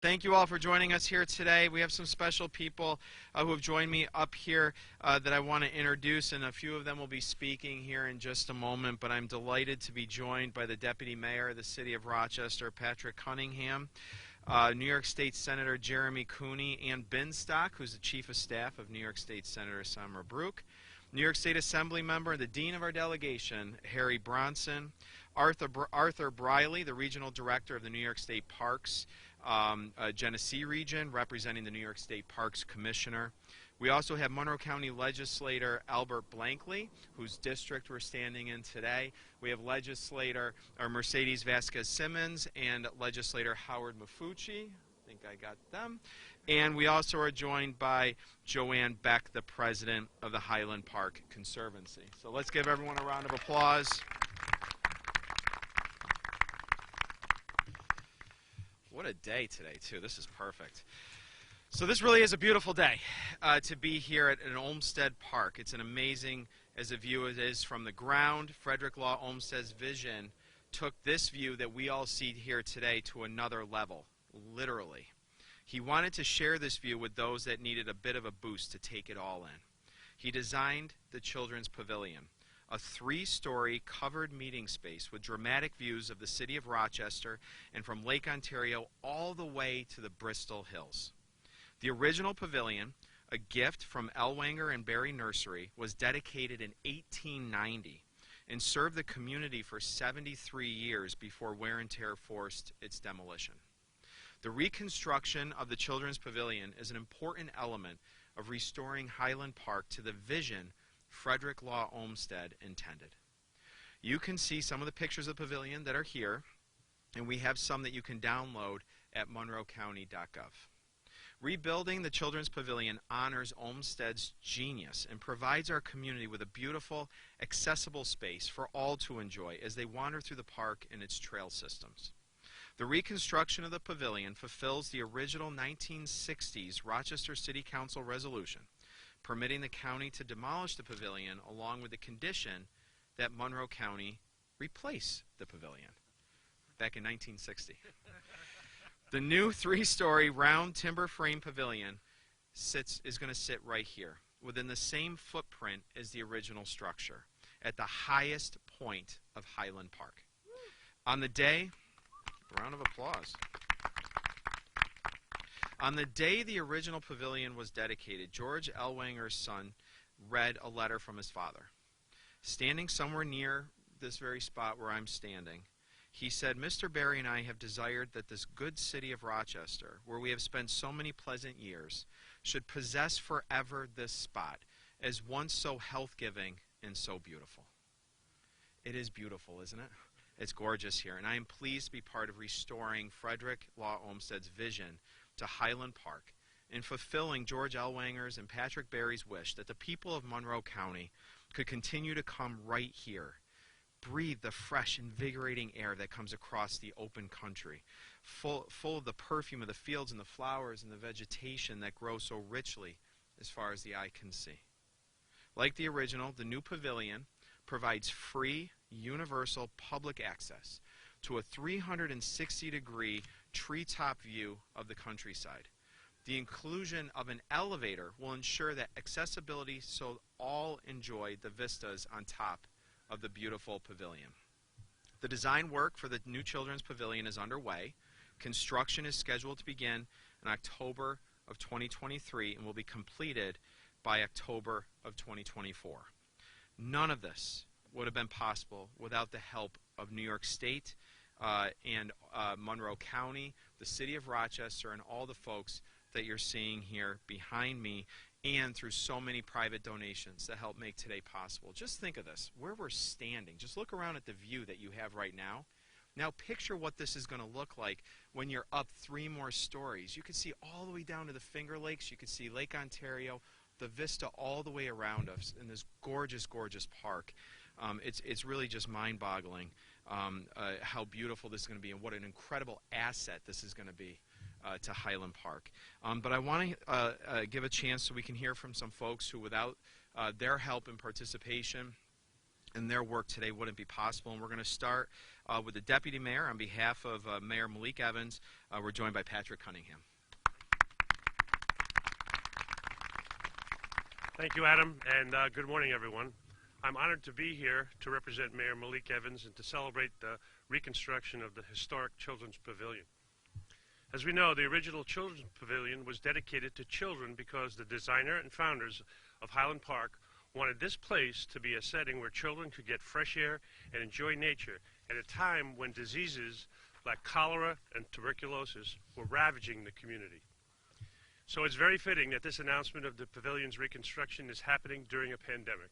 Thank you all for joining us here today. We have some special people who have joined me up here that I want to introduce, and a few of them will be speaking here in just a moment, but I'm delighted to be joined by the Deputy Mayor of the City of Rochester, Patrick Cunningham, New York State Senator Jeremy Cooney, Ann Binstock, who's the Chief of Staff of New York State Senator Summer Brook, New York State Assembly Member, the Dean of our delegation, Harry Bronson, Arthur Briley, the Regional Director of the New York State Parks, Genesee region, representing the New York State Parks Commissioner. We also have Monroe County Legislator Albert Blankley, whose district we're standing in today. We have Legislator Mercedes Vasquez-Simmons and Legislator Howard Mafucci. I think I got them. And we also are joined by Joanne Beck, the President of the Highland Park Conservancy. So let's give everyone a round of applause. What a day today, too. This is perfect. So this really is a beautiful day to be here at an Olmsted Park. It's an amazing as a view it is from the ground. Frederick Law Olmsted's vision took this view that we all see here today to another level, literally. He wanted to share this view with those that needed a bit of a boost to take it all in. He designed the Children's Pavilion, a 3-story covered meeting space with dramatic views of the city of Rochester and from Lake Ontario all the way to the Bristol Hills. The original pavilion, a gift from Ellwanger and Berry Nursery, was dedicated in 1890 and served the community for 73 years before wear and tear forced its demolition. The reconstruction of the Children's Pavilion is an important element of restoring Highland Park to the vision Frederick Law Olmsted intended. You can see some of the pictures of the pavilion that are here, and we have some that you can download at monroecounty.gov. Rebuilding the Children's Pavilion honors Olmsted's genius and provides our community with a beautiful, accessible space for all to enjoy as they wander through the park and its trail systems. The reconstruction of the pavilion fulfills the original 1960s Rochester City Council resolution permitting the county to demolish the pavilion along with the condition that Monroe County replace the pavilion back in 1960. The new 3-story round timber frame pavilion is going to sit right here within the same footprint as the original structure at the highest point of Highland Park. On the day, round of applause. On the day the original pavilion was dedicated, George Ellwanger's son read a letter from his father. Standing somewhere near this very spot where I'm standing, he said, "Mr. Berry and I have desired that this good city of Rochester, where we have spent so many pleasant years, should possess forever this spot, as once so health-giving and so beautiful." It is beautiful, isn't it? It's gorgeous here, and I am pleased to be part of restoring Frederick Law Olmsted's vision to Highland Park in fulfilling George Ellwanger's and Patrick Berry's wish that the people of Monroe County could continue to come right here, breathe the fresh, invigorating air that comes across the open country, full of the perfume of the fields and the flowers and the vegetation that grows so richly as far as the eye can see. Like the original, the new pavilion provides free, universal public access to a 360-degree treetop view of the countryside. The inclusion of an elevator will ensure that accessibility so all enjoy the vistas on top of the beautiful pavilion. The design work for the new Children's Pavilion is underway. Construction is scheduled to begin in October of 2023 and will be completed by October of 2024. None of this would have been possible without the help of New York State and Monroe County, the City of Rochester, and all the folks that you're seeing here behind me, and through so many private donations that help make today possible. Just think of this, where we're standing. Just look around at the view that you have right now. Now picture what this is going to look like when you're up 3 more stories. You can see all the way down to the Finger Lakes. You can see Lake Ontario, the vista all the way around us in this gorgeous, gorgeous park. It's really just mind-boggling how beautiful this is going to be and what an incredible asset this is going to be to Highland Park. But I want to give a chance so we can hear from some folks who, without their help and participation and their work today, wouldn't be possible. And we're going to start with the Deputy Mayor. On behalf of Mayor Malik Evans, we're joined by Patrick Cunningham. Thank you, Adam, and good morning, everyone. I'm honored to be here to represent Mayor Malik Evans and to celebrate the reconstruction of the historic Children's Pavilion. As we know, the original Children's Pavilion was dedicated to children because the designer and founders of Highland Park wanted this place to be a setting where children could get fresh air and enjoy nature at a time when diseases like cholera and tuberculosis were ravaging the community. So it's very fitting that this announcement of the pavilion's reconstruction is happening during a pandemic.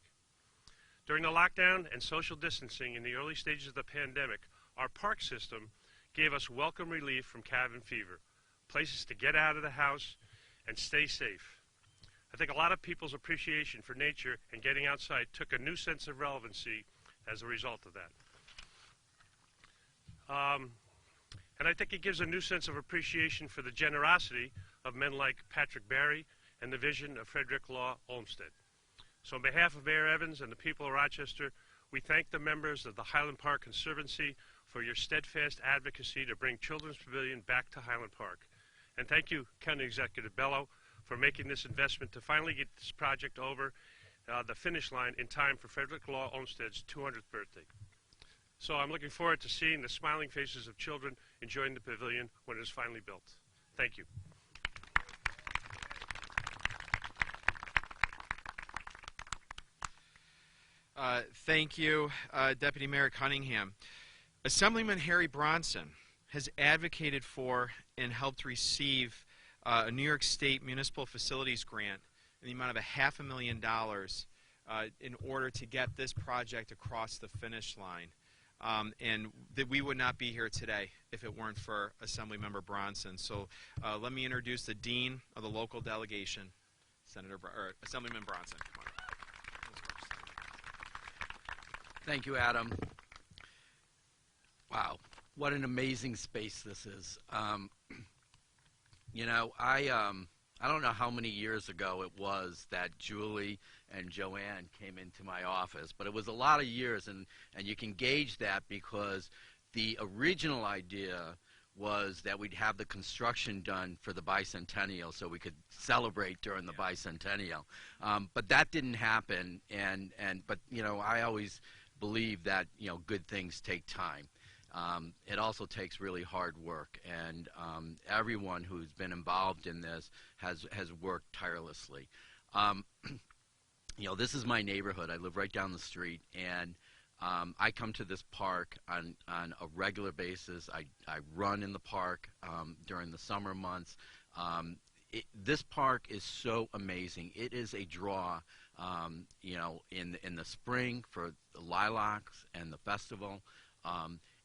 During the lockdown and social distancing in the early stages of the pandemic, our park system gave us welcome relief from cabin fever, places to get out of the house and stay safe. I think a lot of people's appreciation for nature and getting outside took a new sense of relevancy as a result of that. And I think it gives a new sense of appreciation for the generosity of men like Patrick Barry and the vision of Frederick Law Olmsted. So on behalf of Mayor Evans and the people of Rochester, we thank the members of the Highland Park Conservancy for your steadfast advocacy to bring Children's Pavilion back to Highland Park. And thank you, County Executive Bello, for making this investment to finally get this project over the finish line in time for Frederick Law Olmsted's 200th birthday. So I'm looking forward to seeing the smiling faces of children enjoying the pavilion when it is finally built. Thank you. Thank you, Deputy Mayor Cunningham. Assemblyman Harry Bronson has advocated for and helped receive a New York State Municipal Facilities Grant in the amount of $500,000 in order to get this project across the finish line. And that we would not be here today if it weren't for Assemblymember Bronson. So let me introduce the Dean of the local delegation, Assemblyman Bronson. Come on. Thank you, Adam. Wow, what an amazing space this is. You know, I don't know how many years ago it was that Julie and Joanne came into my office, but it was a lot of years, and you can gauge that because the original idea was that we'd have the construction done for the bicentennial so we could celebrate during the bicentennial. But that didn't happen, but you know, I always believe that, you know, good things take time. It also takes really hard work, and everyone who's been involved in this has worked tirelessly. You know, this is my neighborhood. I live right down the street, and I come to this park on a regular basis. I run in the park during the summer months. This park is so amazing. It is a draw, you know, in the spring for the lilacs and the festival.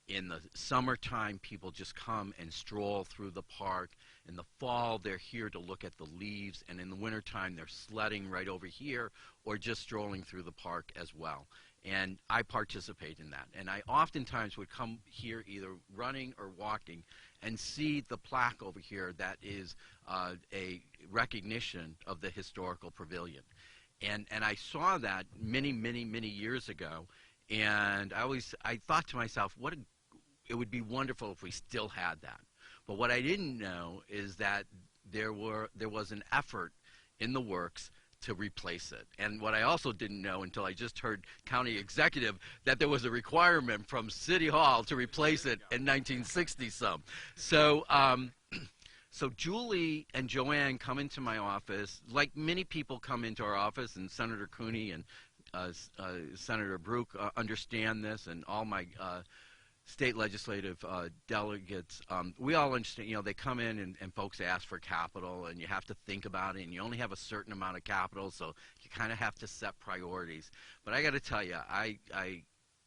In the summertime, people just come and stroll through the park. In the fall, they're here to look at the leaves, and in the wintertime, they're sledding right over here or just strolling through the park as well. And I participate in that. And I oftentimes would come here either running or walking and see the plaque over here that is a recognition of the historical pavilion. And I saw that many, many, many years ago, and I thought to myself, it would be wonderful if we still had that. But what I didn't know is that there was an effort in the works to replace it. And what I also didn't know until I just heard County Executive that there was a requirement from City Hall to replace it in 1960-some. So, so Julie and Joanne come into my office, like many people come into our office, and Senator Cooney and Senator Brook understand this, and all my state legislative delegates, we all understand, you know, they come in and folks ask for capital, and you have to think about it, and you only have a certain amount of capital, so you kind of have to set priorities. But I got to tell you, I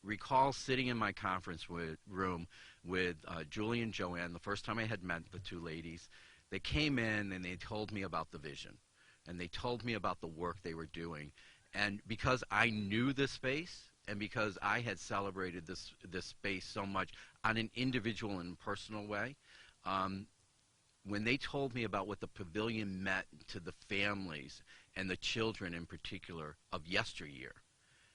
recall sitting in my conference room with Julie and Joanne the first time I had met the two ladies. They came in and they told me about the vision, and they told me about the work they were doing. And because I knew this space, and because I had celebrated this space so much on an individual and personal way, when they told me about what the pavilion meant to the families and the children in particular of yesteryear,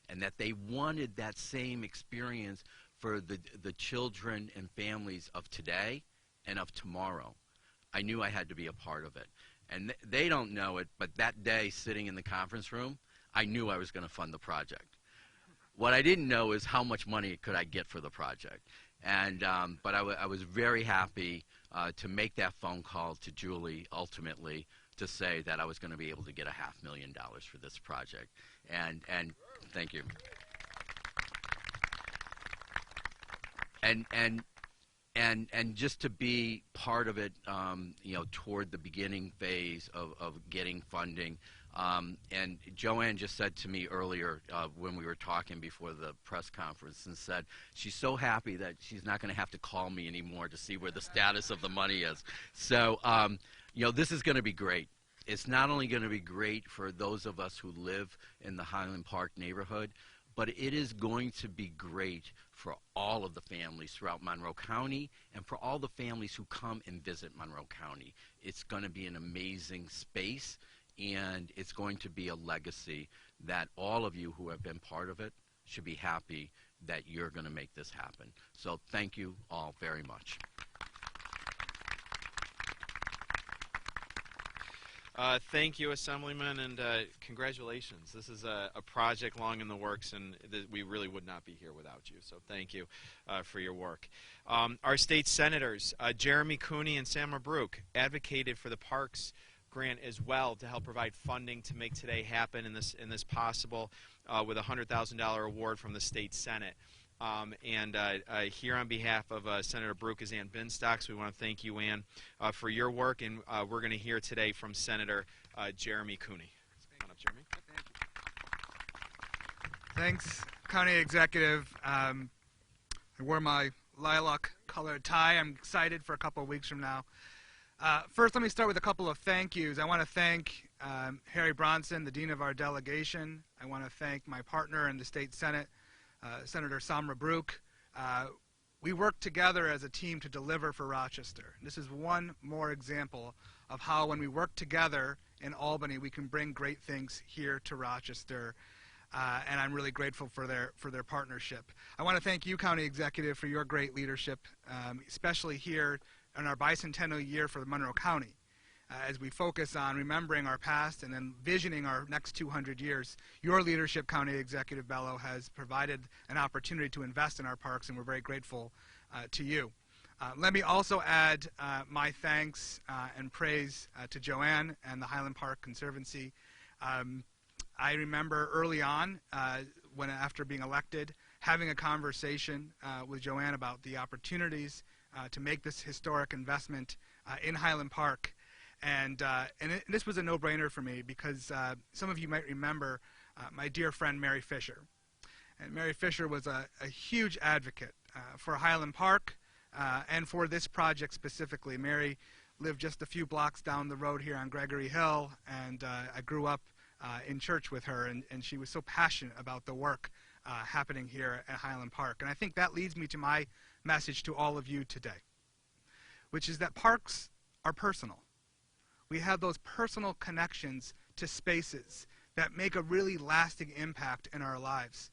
and that they wanted that same experience for the children and families of today and of tomorrow. I knew I had to be a part of it. And they don't know it, but that day sitting in the conference room, I knew I was going to fund the project. What I didn't know is how much money could I get for the project. And but I was very happy to make that phone call to Julie ultimately to say that I was going to be able to get $500,000 for this project. And thank you. And just to be part of it, you know, toward the beginning phase of getting funding. And Joanne just said to me earlier when we were talking before the press conference and said she's so happy that she's not going to have to call me anymore to see where the status of the money is. So, you know, this is going to be great. It's not only going to be great for those of us who live in the Highland Park neighborhood, but it is going to be great for all of the families throughout Monroe County and for all the families who come and visit Monroe County. It's going to be an amazing space, and it's going to be a legacy that all of you who have been part of it should be happy that you're going to make this happen. So thank you all very much. Thank you, Assemblyman, and congratulations. This is a project long in the works, and we really would not be here without you. So thank you for your work. Our state senators, Jeremy Cooney and Sam Mabrouk, advocated for the Parks grant as well to help provide funding to make today happen in this possible with a $100,000 award from the state Senate. Here on behalf of Senator Brook is Ann Binstocks. We want to thank you, Ann, for your work, and we're going to hear today from Senator Jeremy Cooney. Come on up, Jeremy. Thanks, County Executive. I wore my lilac-colored tie. I'm excited for a couple of weeks from now. First, let me start with a couple of thank yous. I want to thank Harry Bronson, the Dean of our delegation. I want to thank my partner in the State Senate, Senator Sam Mabrouk. We work together as a team to deliver for Rochester. This is one more example of how when we work together in Albany, we can bring great things here to Rochester. And I'm really grateful for their partnership. I want to thank you, County Executive, for your great leadership, especially here in our bicentennial year for Monroe County. As we focus on remembering our past and then visioning our next 200 years, your leadership, County Executive Bello, has provided an opportunity to invest in our parks, and we're very grateful to you. Let me also add my thanks and praise to Joanne and the Highland Park Conservancy. I remember early on, after being elected, having a conversation with Joanne about the opportunities to make this historic investment in Highland Park. And this was a no-brainer for me because some of you might remember my dear friend Mary Fisher. And Mary Fisher was a huge advocate for Highland Park and for this project specifically. Mary lived just a few blocks down the road here on Gregory Hill, and I grew up in church with her, and she was so passionate about the work happening here at Highland Park. And I think that leads me to my message to all of you today, which is that parks are personal. We have those personal connections to spaces that make a really lasting impact in our lives.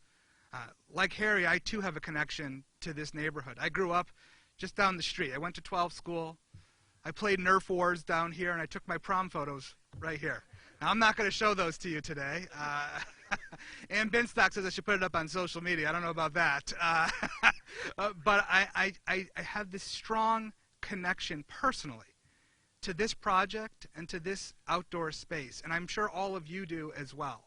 Like Harry, I too have a connection to this neighborhood. I grew up just down the street. I went to 12 school. I played Nerf Wars down here, and I took my prom photos right here. Now, I'm not going to show those to you today. Ann Binstock says I should put it up on social media. I don't know about that. But I have this strong connection personally to this project and to this outdoor space, and I'm sure all of you do as well.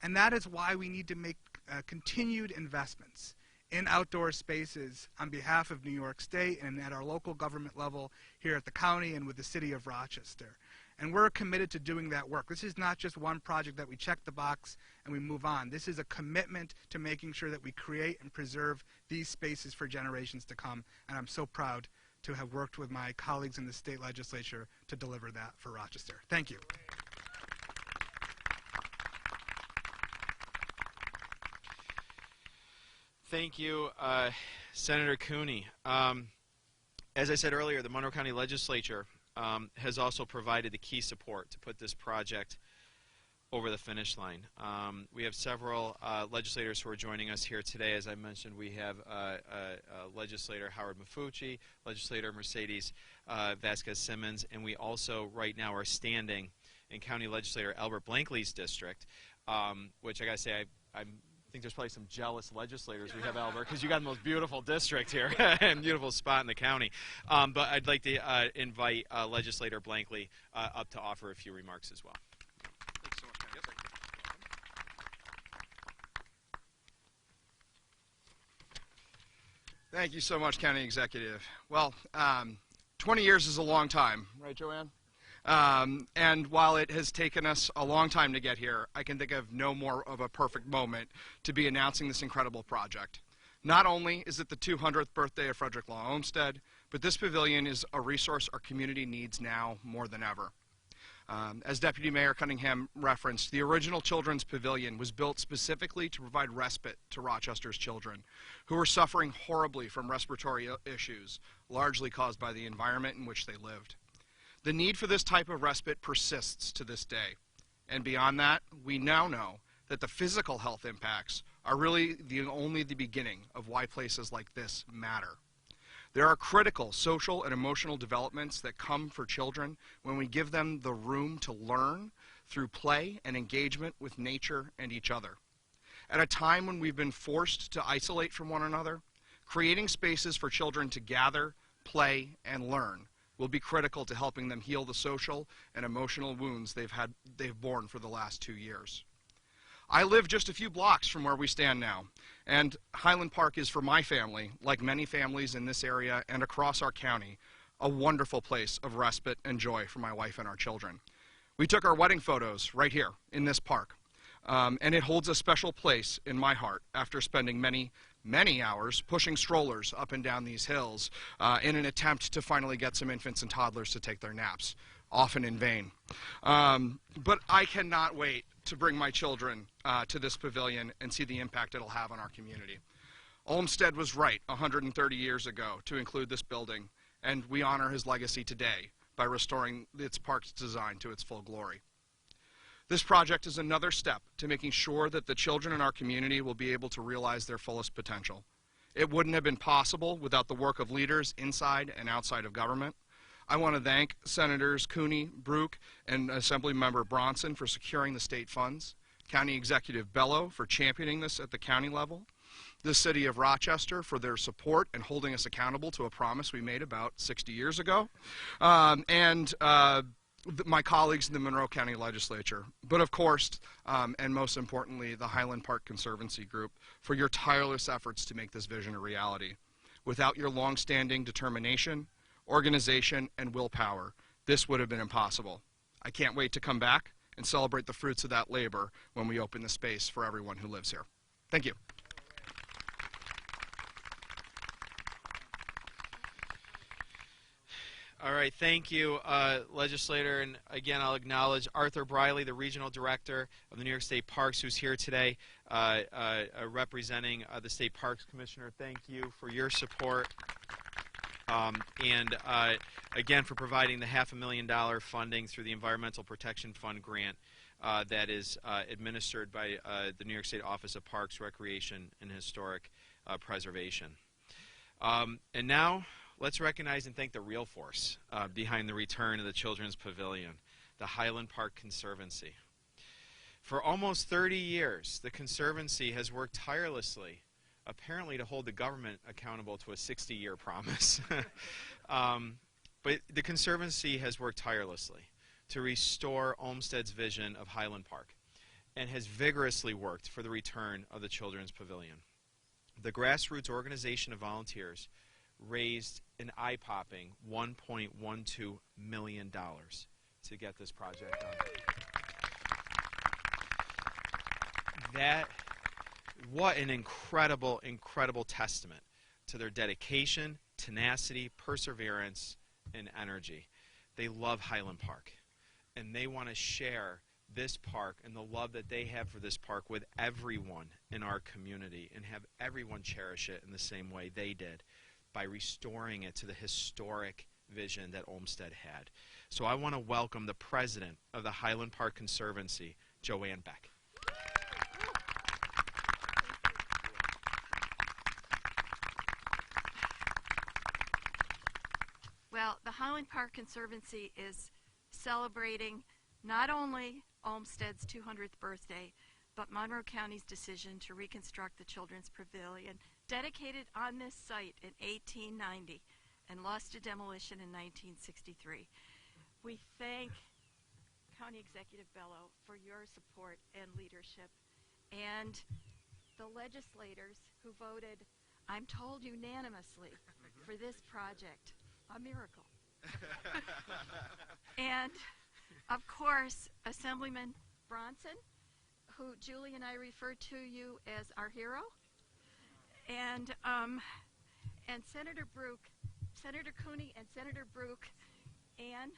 And that is why we need to make continued investments in outdoor spaces on behalf of New York State and at our local government level here at the county and with the city of Rochester. And we're committed to doing that work. This is not just one project that we check the box and we move on. This is a commitment to making sure that we create and preserve these spaces for generations to come, and I'm so proud to have worked with my colleagues in the state legislature to deliver that for Rochester. Thank you. Thank you, Senator Cooney. As I said earlier, the Monroe County Legislature has also provided the key support to put this project over the finish line. We have several legislators who are joining us here today. As I mentioned, we have legislator Howard Mafucci, legislator Mercedes Vasquez-Simmons, and we also right now are standing in County Legislator Albert Blankley's district, which I got to say, I think there's probably some jealous legislators we have, Albert, because you got the most beautiful district here and beautiful spot in the county. But I'd like to invite Legislator Blankley up to offer a few remarks as well. Thanks so much, Ken. Yep. Thank you so much, County Executive. Well, 20 years is a long time, right, Joanne? And while it has taken us a long time to get here, I can think of no more of a perfect moment to be announcing this incredible project. Not only is it the 200th birthday of Frederick Law Olmsted, but this pavilion is a resource our community needs now more than ever. As Deputy Mayor Cunningham referenced, the original Children's Pavilion was built specifically to provide respite to Rochester's children, who were suffering horribly from respiratory issues, largely caused by the environment in which they lived. The need for this type of respite persists to this day. And beyond that, we now know that the physical health impacts are really only the beginning of why places like this matter. There are critical social and emotional developments that come for children when we give them the room to learn through play and engagement with nature and each other. At a time when we've been forced to isolate from one another, creating spaces for children to gather, play, and learn will be critical to helping them heal the social and emotional wounds they've borne for the last 2 years. I live just a few blocks from where we stand now, and Highland Park is for my family, like many families in this area and across our county, a wonderful place of respite and joy for my wife and our children. We took our wedding photos right here in this park, and it holds a special place in my heart after spending many hours pushing strollers up and down these hills in an attempt to finally get some infants and toddlers to take their naps, often in vain. But I cannot wait to bring my children to this pavilion and see the impact it'll have on our community. Olmsted was right 130 years ago to include this building, and we honor his legacy today by restoring its park's design to its full glory. This project is another step to making sure that the children in our community will be able to realize their fullest potential. It wouldn't have been possible without the work of leaders inside and outside of government. I want to thank Senators Cooney, Brook, and Assemblymember Bronson for securing the state funds, County Executive Bello for championing this at the county level, the City of Rochester for their support and holding us accountable to a promise we made about 60 years ago, and my colleagues in the Monroe County Legislature, but of course, and most importantly, the Highland Park Conservancy Group for your tireless efforts to make this vision a reality. Without your long-standing determination, organization, and willpower, this would have been impossible. I can't wait to come back and celebrate the fruits of that labor when we open the space for everyone who lives here. Thank you. All right, thank you, Legislator. And again, I'll acknowledge Arthur Briley, the Regional Director of the New York State Parks, who's here today representing the State Parks Commissioner. Thank you for your support. And again, for providing the $500,000 funding through the Environmental Protection Fund grant that is administered by the New York State Office of Parks, Recreation, and Historic Preservation. And now, let's recognize and thank the real force behind the return of the Children's Pavilion, the Highland Park Conservancy. For almost 30 years, the Conservancy has worked tirelessly, apparently to hold the government accountable to a 60-year promise. But the Conservancy has worked tirelessly to restore Olmsted's vision of Highland Park and has vigorously worked for the return of the Children's Pavilion. The grassroots organization of volunteers raised an eye-popping $1.12 million to get this project done. What an incredible, incredible testament to their dedication, tenacity, perseverance, and energy. They love Highland Park, and they want to share this park and the love that they have for this park with everyone in our community and have everyone cherish it in the same way they did, by restoring it to the historic vision that Olmsted had. So I want to welcome the president of the Highland Park Conservancy, Joanne Beck. Well, the Highland Park Conservancy is celebrating not only Olmsted's 200th birthday, but Monroe County's decision to reconstruct the Children's Pavilion, dedicated on this site in 1890 and lost to demolition in 1963. We thank County Executive Bello for your support and leadership, and the legislators who voted, I'm told unanimously, for this project. A miracle. And, of course, Assemblyman Bronson, who Julie and I refer to you as our hero, and Senator Brooke, Senator Cooney and Senator Brooke, and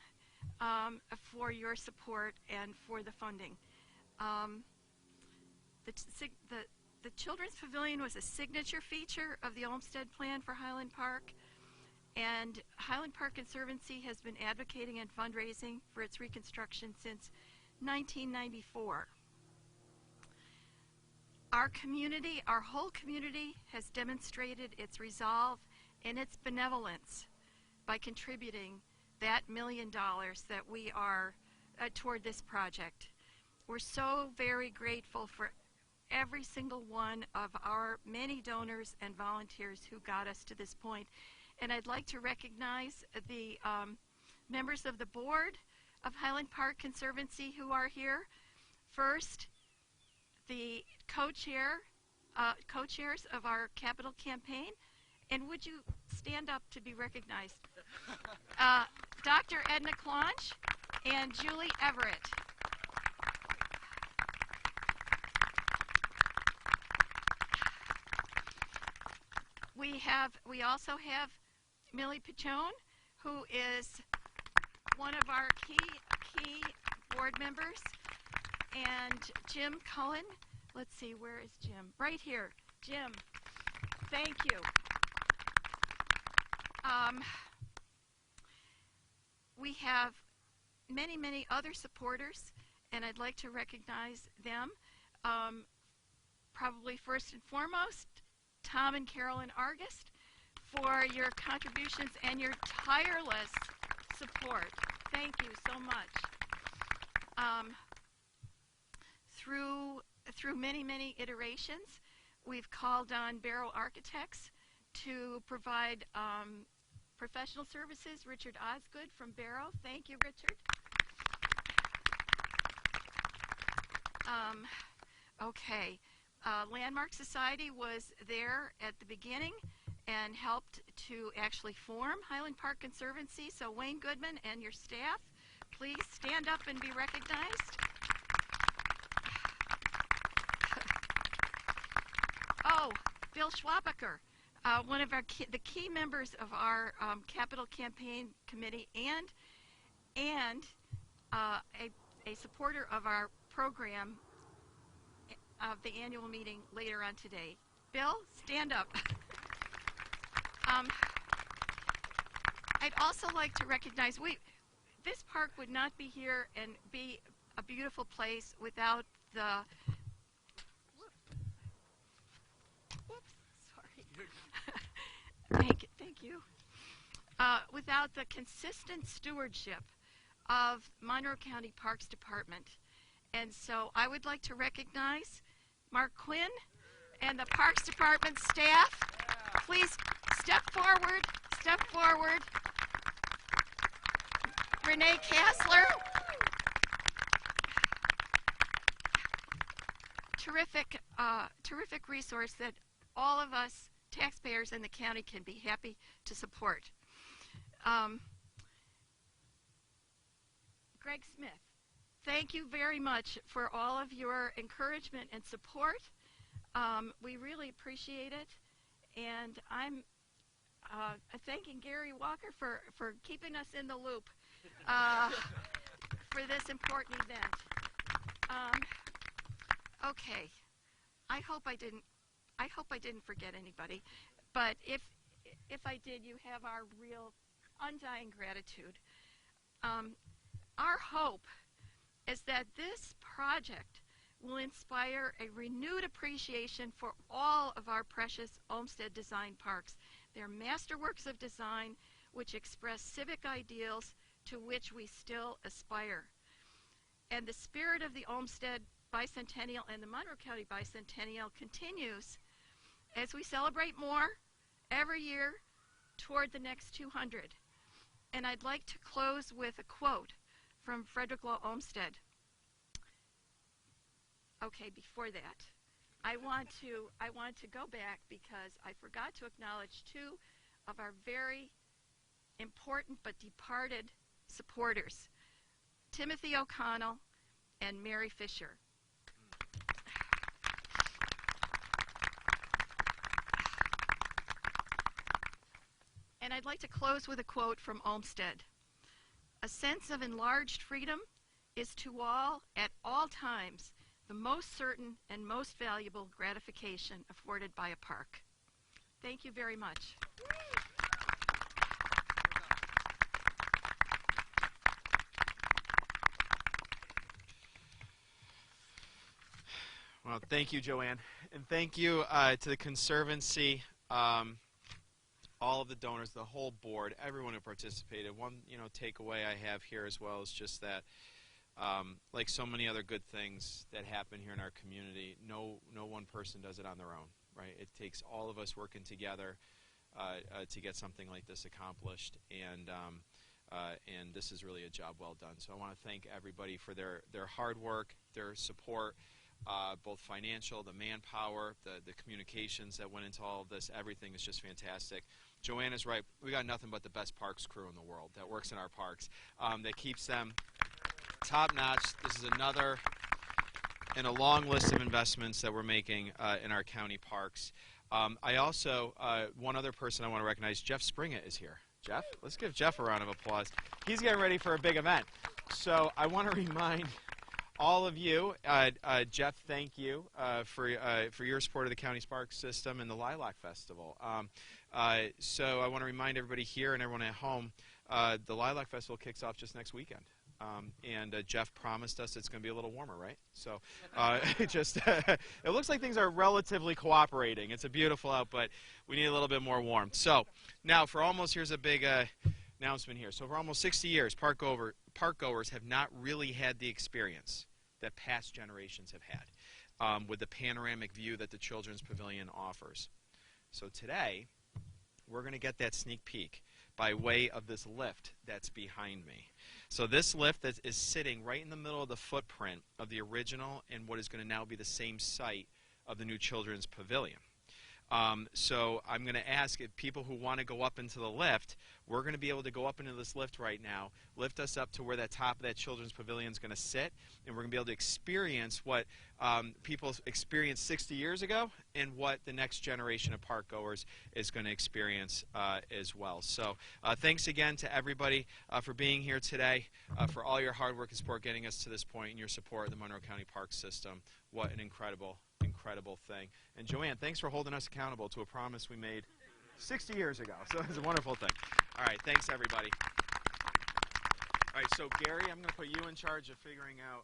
for your support and for the funding. The Children's Pavilion was a signature feature of the Olmsted Plan for Highland Park, and Highland Park Conservancy has been advocating and fundraising for its reconstruction since 1994. Our community, our whole community, has demonstrated its resolve and its benevolence by contributing that $1 million that we are toward this project. We're so very grateful for every single one of our many donors and volunteers who got us to this point. And I'd like to recognize the members of the board of Highland Park Conservancy who are here. First, the co-chairs of our capital campaign. And would you stand up to be recognized? Dr. Edna Claunch and Julie Everett. We also have Millie Pichone, who is one of our key board members, and Jim Cullen. Let's see, where is Jim? Right here. Jim, thank you. We have many other supporters, and I'd like to recognize them. Probably first and foremost, Tom and Carolyn Argist, for your contributions and your tireless support. Thank you so much. Through many iterations, we've called on Barrow Architects to provide professional services. Richard Osgood from Barrow. Thank you, Richard. Okay. Landmark Society was there at the beginning and helped to actually form Highland Park Conservancy. So Wayne Goodman and your staff, please stand up and be recognized. Oh, Bill Schwabacher, one of the key members of our capital campaign committee, and a supporter of our program of the annual meeting later on today. Bill, stand up. I'd also like to recognize this park would not be here and be a beautiful place without the thank you. Without the consistent stewardship of Monroe County Parks Department. And so I would like to recognize Mark Quinn and the Parks Department staff. Please step forward. Renee Kassler. Terrific resource that all of us taxpayers in the county can be happy to support. Greg Smith, thank you very much for all of your encouragement and support. We really appreciate it. And I'm thanking Gary Walker for keeping us in the loop for this important event. Okay, I hope I didn't forget anybody, but if I did, you have our real undying gratitude. Our hope is that this project will inspire a renewed appreciation for all of our precious Olmsted design parks. They're masterworks of design which express civic ideals to which we still aspire. And the spirit of the Olmsted Bicentennial and the Monroe County Bicentennial continues as we celebrate more every year toward the next 200. And I'd like to close with a quote from Frederick Law Olmsted. Okay, before that, I want to go back because I forgot to acknowledge two of our very important but departed supporters, Timothy O'Connell and Mary Fisher. And I'd like to close with a quote from Olmsted. A sense of enlarged freedom is to all, at all times, the most certain and most valuable gratification afforded by a park. Thank you very much. Well, thank you, Joanne. And thank you to the Conservancy, all of the donors, the whole board, everyone who participated. One, takeaway I have here as well is just that, like so many other good things that happen here in our community, no one person does it on their own, right? It takes all of us working together to get something like this accomplished, and this is really a job well done. So I want to thank everybody for their hard work, their support, both financial, the manpower, the communications that went into all of this. Everything is just fantastic. Joanne is right. We got nothing but the best parks crew in the world that works in our parks, that keeps them top-notch. This is another in a long list of investments that we're making in our county parks. I also, one other person I want to recognize, Jeff Springett is here. Jeff, let's give Jeff a round of applause. He's getting ready for a big event. So I want to remind all of you, Jeff, thank you for your support of the county's park system and the Lilac Festival. So I want to remind everybody here and everyone at home, the Lilac Festival kicks off just next weekend. And Jeff promised us it's going to be a little warmer, right? So it looks like things are relatively cooperating. It's a beautiful out, but we need a little bit more warmth. So now here's a big announcement here. So for almost 60 years, park goers have not really had the experience that past generations have had with the panoramic view that the Children's Pavilion offers. So today, we're going to get that sneak peek by way of this lift that's behind me. So this lift that is sitting right in the middle of the footprint of the original and what is going to now be the same site of the new Children's Pavilion. So I'm going to ask if people who want to go up into the lift, we're going to be able to go up into this lift right now, lift us up to where that top of that Children's Pavilion is going to sit, and we're going to be able to experience what people experienced 60 years ago and what the next generation of park goers is going to experience as well. So thanks again to everybody for being here today, for all your hard work and support getting us to this point, and your support of the Monroe County Park System. What an incredible thing. And Joanne, thanks for holding us accountable to a promise we made 60 years ago. So it's a wonderful thing. All right, thanks everybody. All right, so Gary, I'm going to put you in charge of figuring out